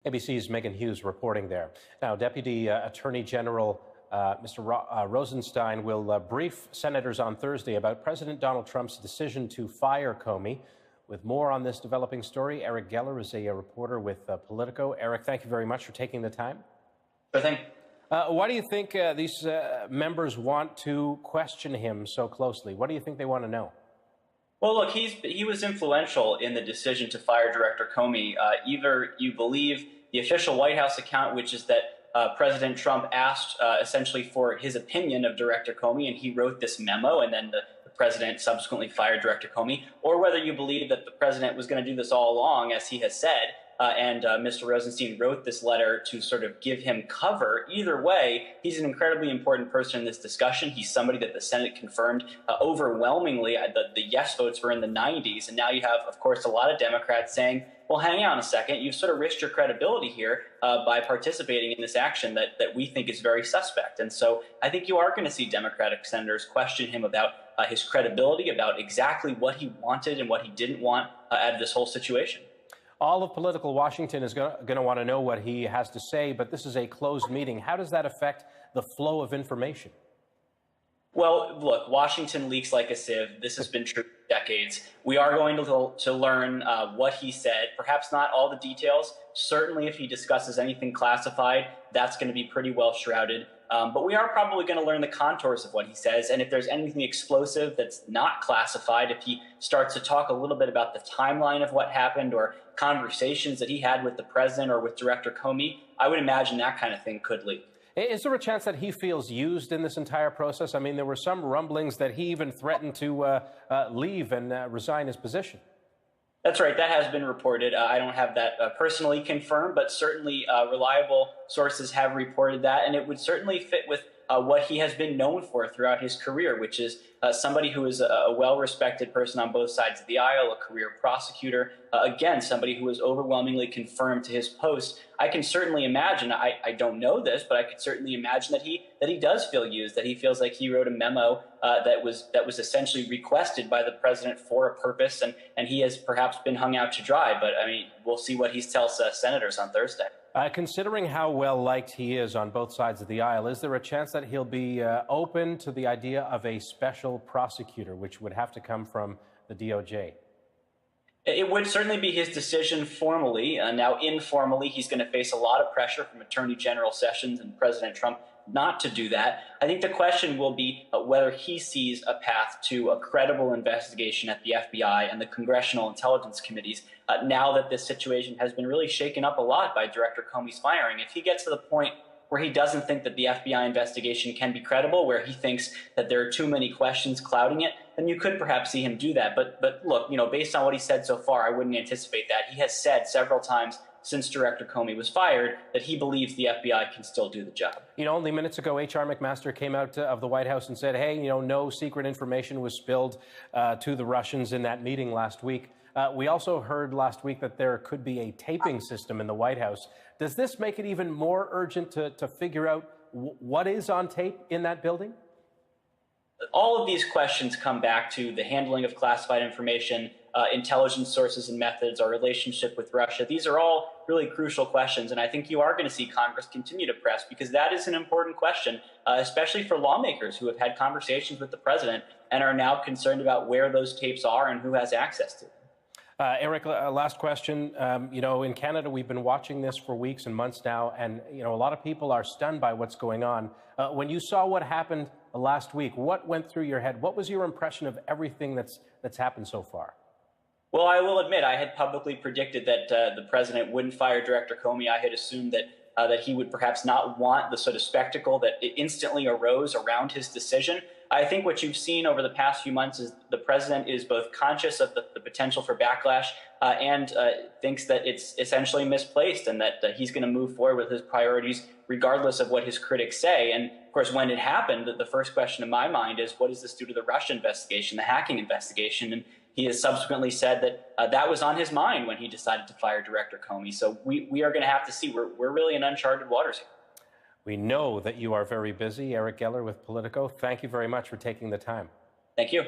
ABC's Megan Hughes reporting there. Now, Deputy Attorney General Mr. Rosenstein will brief senators on Thursday about President Donald Trump's decision to fire Comey. With more on this developing story, Eric Geller is a reporter with Politico. Eric, thank you very much for taking the time. Sure thing. Why do you think these members want to question him so closely? What do you think they want to know? Well, look, he was influential in the decision to fire Director Comey. Either you believe the official White House account, which is that President Trump asked essentially for his opinion of Director Comey, and he wrote this memo, and then the president subsequently fired Director Comey, or whether you believe that the president was going to do this all along, as he has said, and Mr. Rosenstein wrote this letter to sort of give him cover. Either way, he's an incredibly important person in this discussion. He's somebody that the Senate confirmed overwhelmingly. The yes votes were in the 90s, and now you have, of course, a lot of Democrats saying, well, hang on a second, you've sort of risked your credibility here by participating in this action that we think is very suspect. And so I think you are going to see Democratic senators question him about his credibility, about exactly what he wanted and what he didn't want out of this whole situation. All of political Washington is going to want to know what he has to say, but this is a closed meeting. How does that affect the flow of information? Well, look, Washington leaks like a sieve. This has been true for decades. We are going to learn what he said, perhaps not all the details. Certainly if he discusses anything classified, that's going to be pretty well shrouded. But we are probably going to learn the contours of what he says. And if there's anything explosive that's not classified, if he starts to talk a little bit about the timeline of what happened or conversations that he had with the president or with Director Comey, I would imagine that kind of thing could leak. Is there a chance that he feels used in this entire process? I mean, there were some rumblings that he even threatened to leave and resign his position. That's right. That has been reported. I don't have that personally confirmed, but certainly reliable sources have reported that. And it would certainly fit with what he has been known for throughout his career, which is somebody who is a well-respected person on both sides of the aisle, a career prosecutor, again, somebody who was overwhelmingly confirmed to his post. I can certainly imagine, I don't know this, but I could certainly imagine that he does feel used, that he feels like he wrote a memo that was essentially requested by the president for a purpose, and he has perhaps been hung out to dry. But I mean, we'll see what he tells senators on Thursday. Considering how well liked he is on both sides of the aisle, is there a chance that he'll be open to the idea of a special prosecutor, which would have to come from the DOJ? It would certainly be his decision formally. Now, informally, he's going to face a lot of pressure from Attorney General Sessions and President Trump not to do that. I think the question will be whether he sees a path to a credible investigation at the FBI and the Congressional Intelligence Committees now that this situation has been really shaken up a lot by Director Comey's firing. If he gets to the point where he doesn't think that the FBI investigation can be credible, where he thinks that there are too many questions clouding it, then you could perhaps see him do that. But look, based on what he said so far, I wouldn't anticipate that. He has said several times since Director Comey was fired that he believes the FBI can still do the job. Only minutes ago, H.R. McMaster came out of the White House and said, hey, no secret information was spilled to the Russians in that meeting last week. We also heard last week that there could be a taping system in the White House. Does this make it even more urgent to figure out what is on tape in that building? All of these questions come back to the handling of classified information, intelligence sources and methods, our relationship with Russia. These are all really crucial questions, and I think you are going to see Congress continue to press because that is an important question, especially for lawmakers who have had conversations with the president and are now concerned about where those tapes are and who has access to them. Eric, last question. In Canada, we've been watching this for weeks and months now, and a lot of people are stunned by what's going on. When you saw what happened last week, what went through your head? What was your impression of everything that's happened so far? Well, I will admit I had publicly predicted that the president wouldn't fire Director Comey. I had assumed that he would perhaps not want the sort of spectacle that instantly arose around his decision. I think what you've seen over the past few months is the president is both conscious of the potential for backlash and thinks that it's essentially misplaced and that he's going to move forward with his priorities regardless of what his critics say. And of course, when it happened, the first question in my mind is, what does this do to the Russia investigation, the hacking investigation? And he has subsequently said that that was on his mind when he decided to fire Director Comey. So we are going to have to see. We're really in uncharted waters here. We know that you are very busy. Eric Geller with Politico, thank you very much for taking the time. Thank you.